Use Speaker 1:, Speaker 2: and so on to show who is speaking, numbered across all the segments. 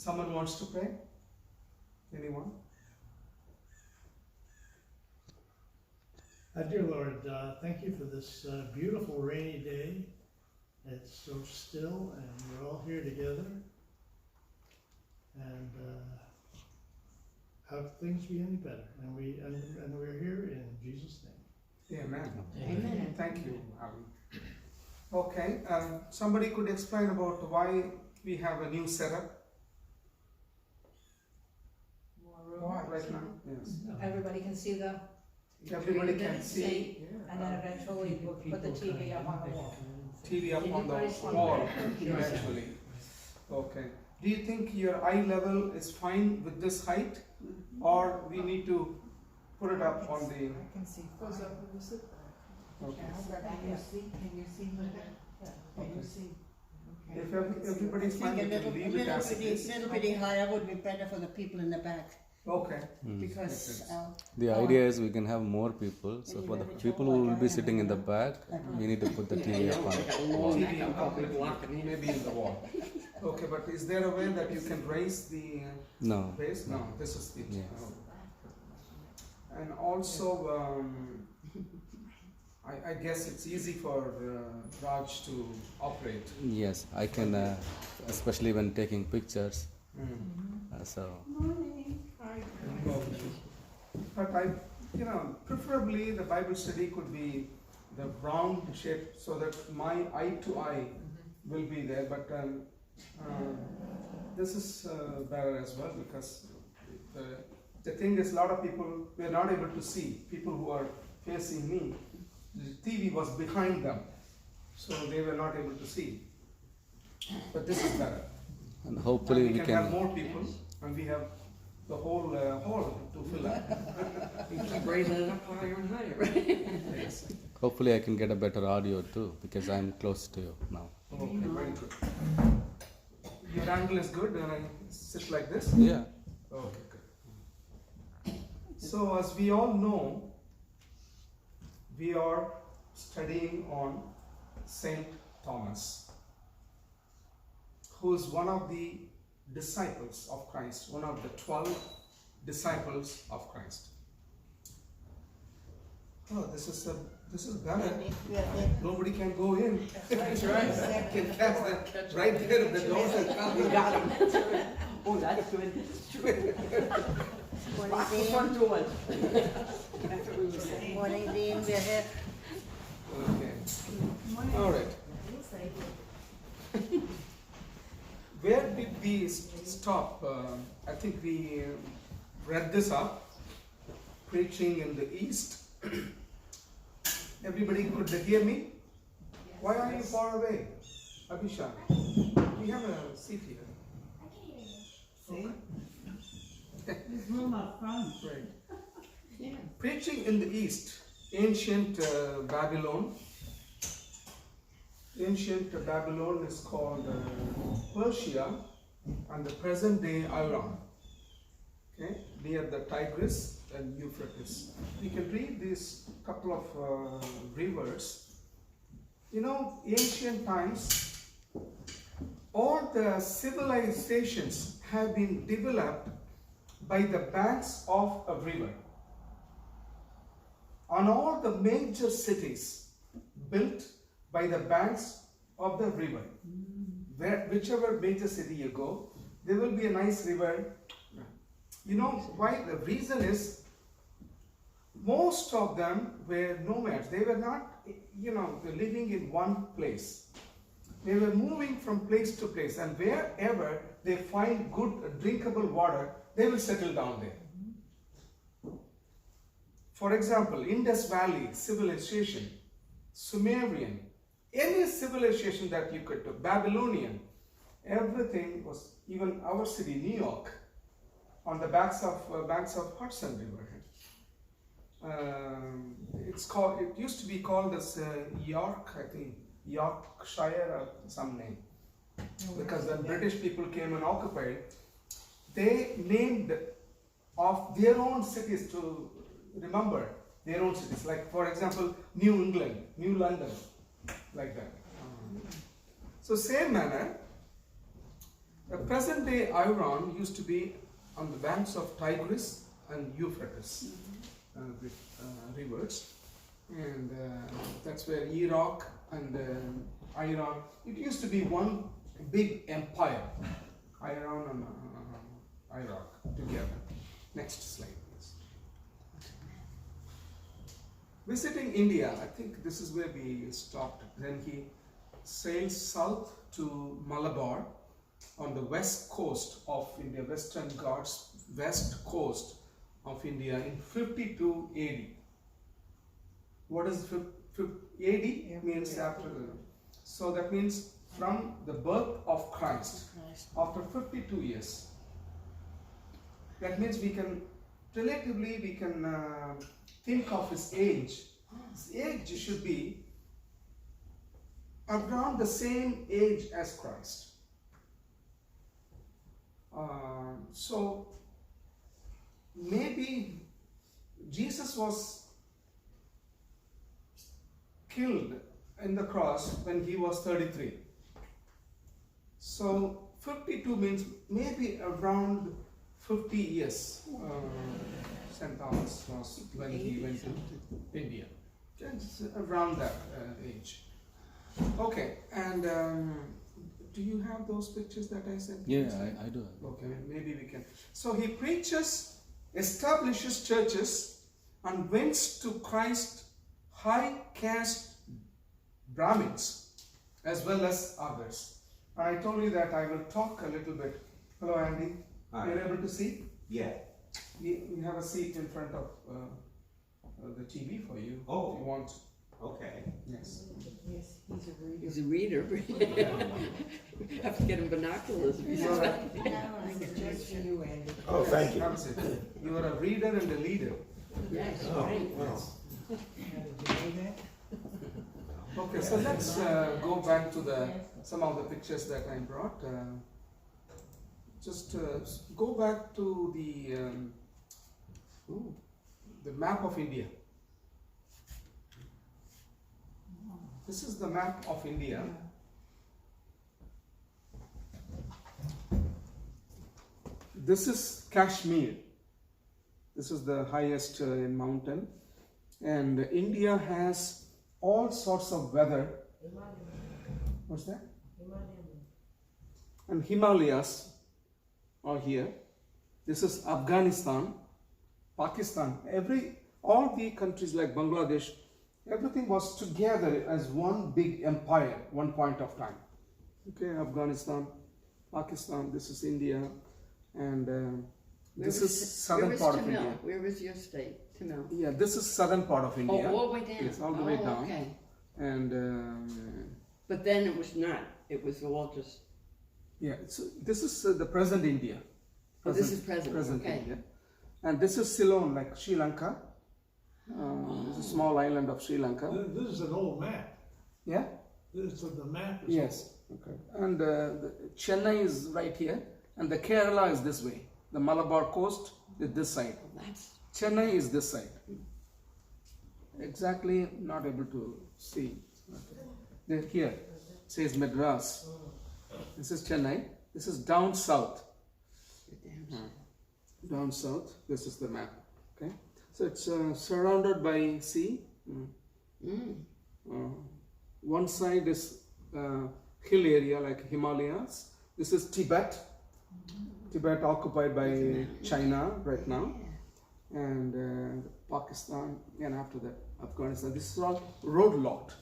Speaker 1: Someone wants to pray? Anyone?
Speaker 2: Dear Lord, thank you for this beautiful rainy day. It's so still, and we're all here together. And how could things be any better? And we're here in Jesus' name.
Speaker 1: Amen.
Speaker 3: Amen.
Speaker 1: Thank you, Avi. Okay, somebody could explain about why we have a new setup right now? Yes.
Speaker 3: Everybody can see the.
Speaker 1: Everybody can see
Speaker 3: And then eventually we'll put the TV up on the wall.
Speaker 1: TV up on the wall eventually. Okay. Do you think your eye level is fine with this height, or we need to put it up on the?
Speaker 3: I can see.
Speaker 4: Goes up when you sit
Speaker 1: Okay.
Speaker 4: Can you see that? Can you see?
Speaker 1: If everybody's fine, we can leave it as it is.
Speaker 5: Little bit higher would be better for the people in the back,
Speaker 1: Okay.
Speaker 5: because
Speaker 6: The idea is we can have more people. So for the people who will be sitting in the back, we need to put the TV up on the wall.
Speaker 1: TV up maybe in the wall. Okay, but is there a way that you can raise the
Speaker 6: No.
Speaker 1: base? No, this is the.
Speaker 6: Yes.
Speaker 1: And also, I guess it's easy for Raj to operate.
Speaker 6: Yes, I can, especially when taking pictures. So
Speaker 1: But preferably the Bible study could be the round shape so that my eye to eye will be there. But this is better as well, because the thing is, a lot of people were not able to see. People who are facing me, the TV was behind them, so they were not able to see. But this is better.
Speaker 6: and hopefully
Speaker 1: And
Speaker 6: we
Speaker 1: can have
Speaker 6: can.
Speaker 1: more people, and we have the whole hall to fill up.
Speaker 4: You keep raising it up higher and higher, right?
Speaker 1: Yes.
Speaker 6: Hopefully I can get a better audio too, because I'm close to you now.
Speaker 1: Okay, very good. Your angle is good, and I sit like this?
Speaker 6: Yeah.
Speaker 1: Okay, good. So, as we all know, we are studying on Saint Thomas, who is one of the disciples of Christ, one of the 12 disciples of Christ. Oh, this is better. Nobody can go in.
Speaker 4: That's right.
Speaker 1: Can catch that right there at the door.
Speaker 4: You got him. Oh, that's good. Lock the front doors. That's what we were saying.
Speaker 5: morning, Dean, we're here.
Speaker 1: Okay. All right. Where did we stop? I think we read this up. Preaching in the East. Everybody could hear me? Why are you far away? Abhisha, we have a seat here.
Speaker 4: See?
Speaker 5: There's room up front.
Speaker 1: Right.
Speaker 4: Yeah.
Speaker 1: Preaching in the East, ancient Babylon. Ancient Babylon is called Persia, and the present day Iran. Okay, near the Tigris and Euphrates. You can read these couple of rivers. Ancient times, all the civilizations have been developed by the banks of a river. On all the major cities built by the banks of the river. Whichever major city you go, there will be a nice river. You know why? The reason is, most of them were nomads. They were not, living in one place. They were moving from place to place, and wherever they find good drinkable water, they will settle down there. For example, Indus Valley civilization, Sumerian, any civilization that you could do, Babylonian, everything was, even our city, New York, on the banks of Hudson River. It used to be called as York, I think, Yorkshire or some name. Because when British people came and occupied, they named of their own cities to remember their own cities. Like, for example, New England, New London, like that. So same manner, The present day Iran used to be on the banks of Tigris and Euphrates rivers, and that's where Iraq and Iran. It used to be one big empire, Iran and Iraq together. Next slide, please. Visiting India, I think this is where we stopped. Then he sailed south to Malabar on the west coast of India, Western Ghats, west coast of India in 52 AD. What is AD? Means after the. So that means from the birth of Christ, after 52 years. That means we can think of his age. His age should be around the same age as Christ. So maybe Jesus was killed in the cross when he was 33. So 52 means maybe around 50 years. St. Thomas was when he went to India. It's around that age. Okay, and do you have those pictures that I sent?
Speaker 6: Yeah, I do.
Speaker 1: Okay, maybe we can. So he preaches, establishes churches, and wins to Christ high caste Brahmins as well as others. And I told you that I will talk a little bit. Hello, Andy.
Speaker 7: Hi.
Speaker 1: You're able to see?
Speaker 7: Yeah.
Speaker 1: We have a seat in front of the TV for you.
Speaker 7: Oh.
Speaker 1: If you want.
Speaker 7: Okay.
Speaker 1: Yes.
Speaker 3: Yes, he's a reader.
Speaker 4: He's a reader. Have to get him binoculars.
Speaker 1: You are a,
Speaker 3: Just for you, Andy.
Speaker 7: Oh, thank you.
Speaker 1: have a seat. You are a reader and a leader.
Speaker 4: Yes,
Speaker 7: Oh,
Speaker 4: right.
Speaker 7: wow.
Speaker 1: Okay, so let's go back to some of the pictures that I brought. Just go back to the map of India. This is the map of India. This is Kashmir. This is the highest mountain. And India has all sorts of weather. What's that? And Himalayas are here. This is Afghanistan, Pakistan. All the countries like Bangladesh, everything was together as one big empire, one point of time. Okay, Afghanistan, Pakistan. This is India, and this is southern part of India.
Speaker 4: Where was your state? Tamil.
Speaker 1: Yeah, this is southern part of India.
Speaker 4: Oh, all the way down.
Speaker 1: Yes, all the way down.
Speaker 4: Okay.
Speaker 1: And
Speaker 4: But then it was not. It was all just.
Speaker 1: yeah, so this is the present India.
Speaker 4: Oh, this is present, okay.
Speaker 1: India. And this is Ceylon, like Sri Lanka. This is a small island of Sri Lanka.
Speaker 2: This is an old map.
Speaker 1: Yeah?
Speaker 2: This is the map. Is
Speaker 1: Yes. Okay. And Chennai is right here, and the Kerala is this way. The Malabar coast is this side.
Speaker 4: That's.
Speaker 1: Chennai is this side. Exactly, not able to see. Okay. Then here it says Madras. This is Chennai. This is down south. Down south. This is the map. Okay. So it's surrounded by sea. One side is hill area like Himalayas. This is Tibet. Tibet occupied by China right now, and Pakistan, and after that Afghanistan. This is all road locked.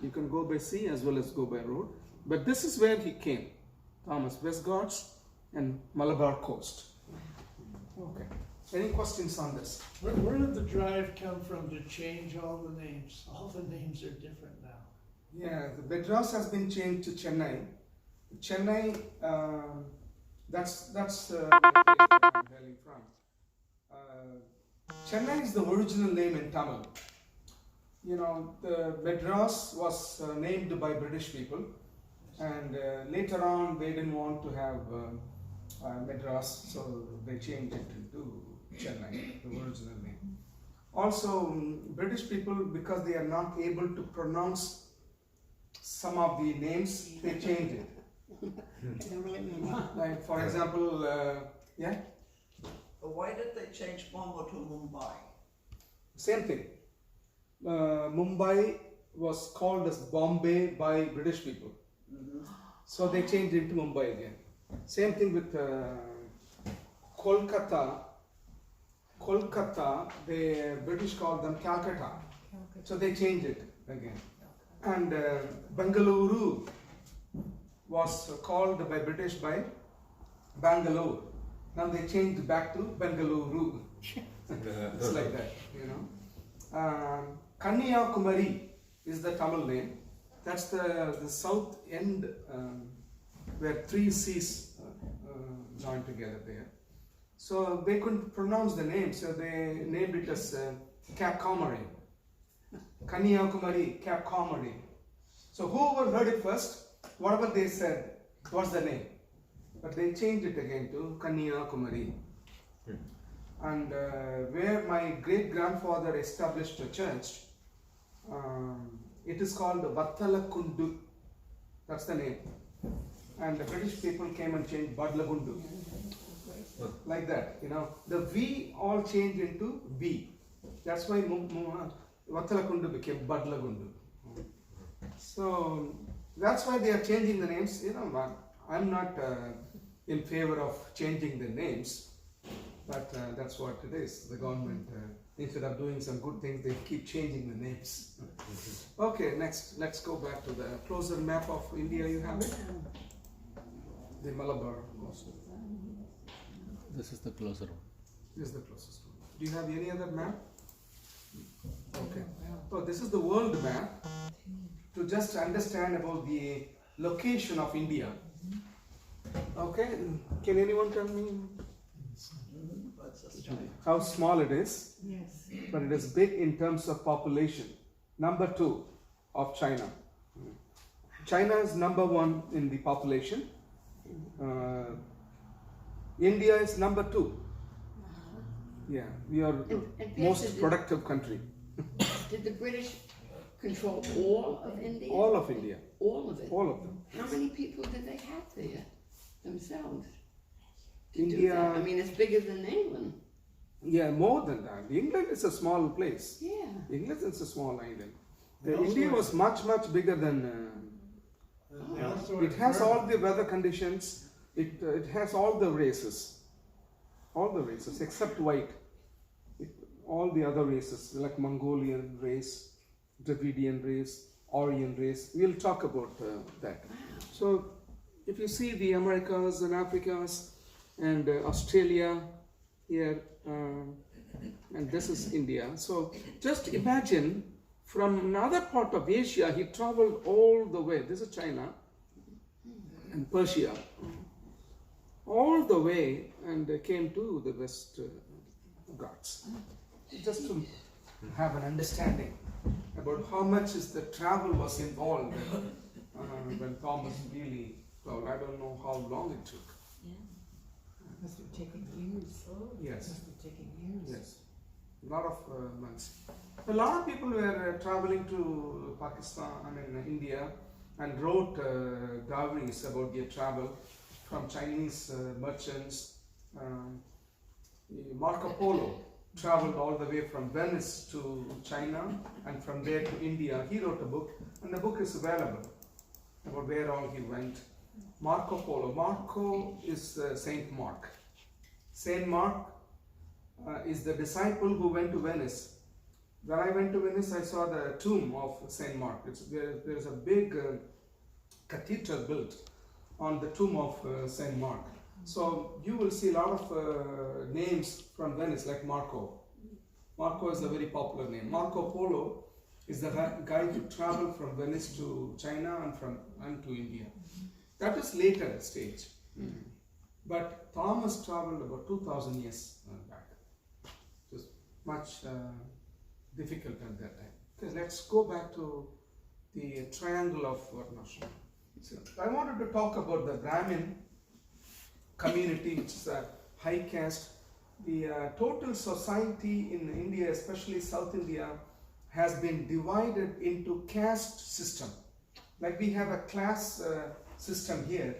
Speaker 1: You can go by sea as well as go by road. But this is where he came, Thomas, West Ghats and Malabar coast. Okay. Any questions on this?
Speaker 2: Where did the drive come from to change all the names? All the names are different now.
Speaker 1: Yeah, the Madras has been changed to Chennai. Chennai, that's the place I'm hailing from. Chennai is the original name in Tamil. You know, the Madras was named by British people, and later on they didn't want to have Madras, so they changed it to Chennai, the original name. Also, British people, because they are not able to pronounce some of the names, they changed it.
Speaker 5: I don't remember.
Speaker 1: Like for example, yeah,
Speaker 7: Why did they change Bombo to Mumbai?
Speaker 1: same thing. Mumbai was called as Bombay by British people. So they changed it to Mumbai again. Same thing with Kolkata. Kolkata, the British called them Calcutta. So they changed it again. And Bengaluru was called by British by Bangalore. Now they changed back to Bengaluru. It's like that, you know. Kanyakumari is the Tamil name. That's the south end where three seas join together there. So they couldn't pronounce the name, so they named it as Cap Comrie. Kanyakumari, Cap Comrie. So whoever heard it first, whatever they said was the name. But they changed it again to Kanyakumari. And where my great grandfather established a church, it is called Vattalakundu. That's the name. And the British people came and changed Badlagundu. Like that, you know. The V all changed into B. That's why Vattalakundu became Badlagundu. So that's why they are changing the names. You know, I'm not in favor of changing the names, but that's what it is. The government, instead of doing some good things, they keep changing the names. Okay, next, let's go back to the closer map of India. You have it? The Malabar coast.
Speaker 6: This is the closer one.
Speaker 1: This is the closest one. Do you have any other map? Okay. So this is the world map to just understand about the location of India. Okay. Can anyone tell me how small it is?
Speaker 5: Yes.
Speaker 1: But it is big in terms of population. Number 2 of China. China is number 1 in the population. India is number 2. Yeah, we are the
Speaker 4: And
Speaker 1: most
Speaker 4: Pearson,
Speaker 1: productive country.
Speaker 4: Did the British control all of India?
Speaker 1: All of India,
Speaker 4: All of it?
Speaker 1: all of them.
Speaker 4: How many people did they have there themselves? to do
Speaker 1: India,
Speaker 4: that? I mean, it's bigger than England.
Speaker 1: yeah, more than that. England is a small place.
Speaker 4: Yeah.
Speaker 1: England is a small island.
Speaker 2: They also
Speaker 1: India
Speaker 2: have-
Speaker 1: was much bigger than.
Speaker 2: They also
Speaker 1: It
Speaker 2: have
Speaker 1: has all the weather conditions. It has all the races except white. All the other races like Mongolian race, Dravidian race, Aryan race. We'll talk about that. So if you see the Americas and Africas and Australia here, and this is India. So just imagine from another part of Asia, he traveled all the way. This is China and Persia. All the way and came to the West Ghats. Just to have an understanding about how much is the travel was involved when Thomas really traveled. I don't know how long it took.
Speaker 3: Must have taken years.
Speaker 1: Yes.
Speaker 3: Must have taken years.
Speaker 1: Yes, a lot of months. A lot of people were traveling to Pakistan, India, and wrote diaries about their travel from Chinese merchants. Marco Polo traveled all the way from Venice to China and from there to India. He wrote a book, and the book is available about where all he went. Marco Polo. Marco is Saint Mark. Saint Mark is the disciple who went to Venice. When I went to Venice, I saw the tomb of Saint Mark. There is a big cathedral built on the tomb of Saint Mark. So you will see a lot of names from Venice, like Marco. Marco is a very popular name. Marco Polo is the guy who traveled from Venice to China and to India. That is later stage. But Thomas traveled about 2000 years back. It was much difficult at that time. Okay, let's go back to the triangle of Varnashram. So I wanted to talk about the Brahmin community, which is a high caste. The total society in India, especially South India, has been divided into caste system. Like we have a class system here.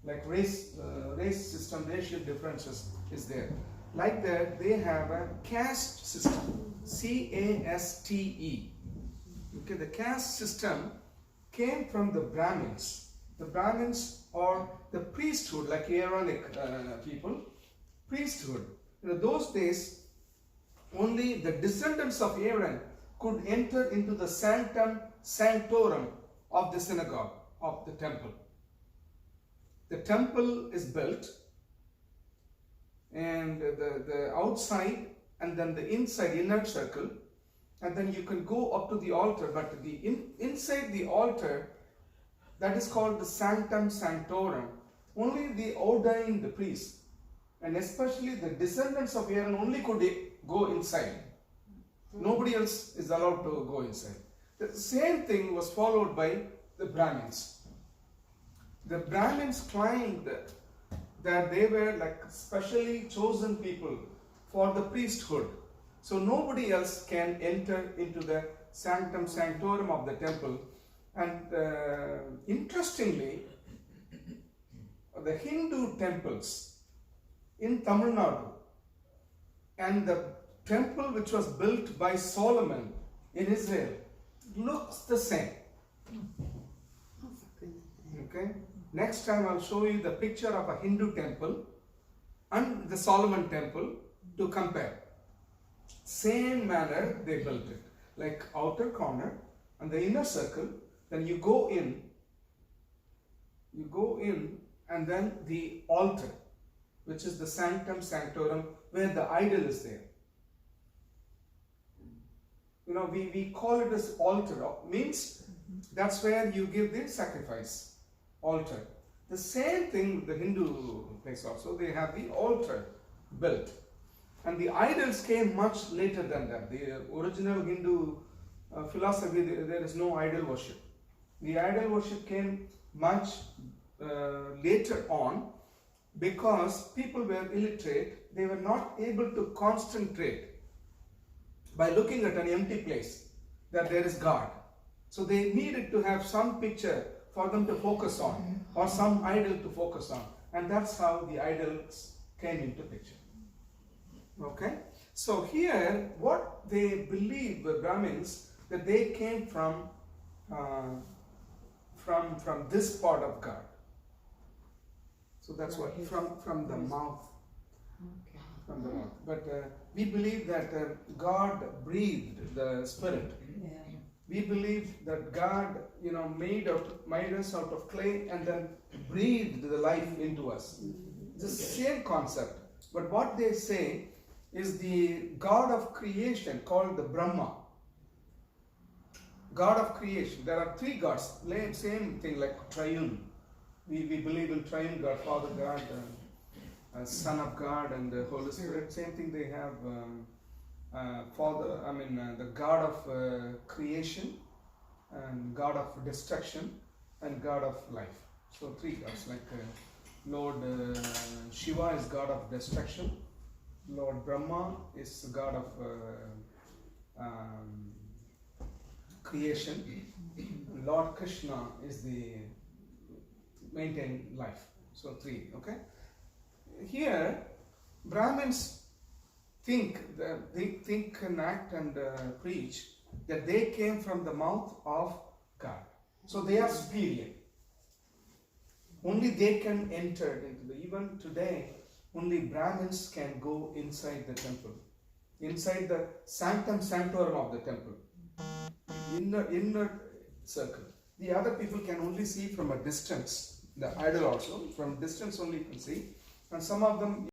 Speaker 1: like race system, racial differences is there. Like that, they have a caste system, C-A-S-T-E. Okay, the caste system came from the Brahmins. The Brahmins or the priesthood, like Aaronic people, priesthood. In those days, only the descendants of Aaron could enter into the sanctum sanctorum of the synagogue, of the temple. The temple is built, and the outside and then the inside, inner circle, and then you can go up to the altar, but the inside the altar, that is called the sanctum sanctorum. Only the ordained priests, and especially the descendants of Aaron, only could go inside. Nobody else is allowed to go inside. The same thing was followed by the Brahmins. The Brahmins claimed that they were like specially chosen people for the priesthood. So nobody else can enter into the sanctum sanctorum of the temple. And interestingly, the Hindu temples in Tamil Nadu and the temple which was built by Solomon in Israel looks the same. Okay? Next time I'll show you the picture of a Hindu temple and the Solomon temple to compare. Same manner they built it. Like outer corner and the inner circle, then you go in and then the altar, which is the sanctum sanctorum, where the idol is there. You know, we call it as altar, means that's where you give the sacrifice. Altar. The same thing the Hindu place also, they have the altar built. And the idols came much later than that. The original Hindu philosophy, there is no idol worship. The idol worship came much later on because people were illiterate. They were not able to concentrate by looking at an empty place that there is God. So they needed to have some picture for them to focus on, or some idol to focus on, and that's how the idols came into picture. Okay, so here what they believe, the Brahmins, that they came from this part of God. So that's what from the mouth.
Speaker 3: Okay.
Speaker 1: From the mouth. But we believe that God breathed the spirit.
Speaker 3: Yeah.
Speaker 1: We believe that God, made us out of clay and then breathed the life into us. It's the same concept. But what they say is the God of creation called the Brahma. God of creation. There are three gods. Same thing like triune. We believe in triune God, Father God, Son of God, and the Holy Spirit. Same thing they have. The God of creation, and God of destruction, and God of life. So three gods, like Lord Shiva is God of destruction, Lord Brahma is the God of creation, and Lord Krishna is the maintain life. So three, okay? Here, Brahmins think and act and preach that they came from the mouth of God. So they are superior. Only they can enter into even today, only Brahmins can go inside the temple. Inside the sanctum sanctorum of the temple. Inner circle. The other people can only see from a distance. The idol also, from distance only you can see. And some of them